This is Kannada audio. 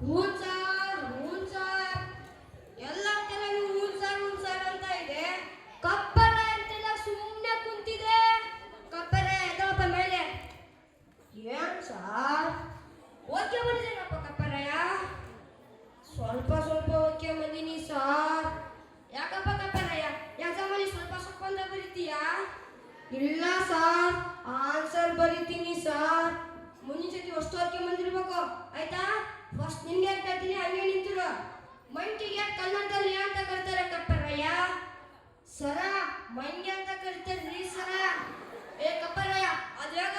ಹೂನ್ ಸಾರ್ ಎಲ್ಲ ಕಡೆ ಹೂನ್ ಸಾರ್ ಅಂತ ಇದೆ. ಕಪ್ಪರೆ ಅಂತೆಲ್ಲ ಸುಮ್ಮನೆ ಕುಂತಿದೆ. ಕಪ್ಪರೆ ಎದಪ್ಪ ಮೇಲೆ. ಏನ್ ಸಾರ್ ಓಕೆ ಬಂದಿದ್ದೇನಪ್ಪ ಕಪ್ಪರಯ್ಯ? ಸ್ವಲ್ಪ ಓಕೆ ಬಂದಿನಿ ಸಾರ್. ಯಾಕಪ್ಪ ಕಪ್ಪರಯ್ಯ, ಎಕ್ಸಾಮಲ್ಲಿ ಸ್ವಲ್ಪ ಅಂದ್ರೆ ಬರೀತೀಯಾ? ಇಲ್ಲ ಸಾರ್, ಆನ್ಸರ್ ಬರೀತೀನಿ ಸಾರ್. ಮುಂದಿನ ಸತಿ ಅಷ್ಟು ಓಕೆ ಬಂದಿರ್ಬೇಕು, ಆಯ್ತಾ? ಫಸ್ಟ್ ನಿನ್ಗೆ ಅಂತ ಹೇಳ್ತೀನಿ, ಹಂಗೆ ನಿಂತಿರು. ಮಂಕಿಗೆ ಕನ್ನಡದಲ್ಲಿ ಅಂತ ಕರ್ತಾರೆ ಕಪ್ಪರಯ್ಯ? ಸರ ಮಂಗೆ ಅಂತ ಕರಿತಾರ್ರಿ ಸರ. ಏ ಕಪ್ಪರಯ್ಯ, ಅದ್ಯಾಗ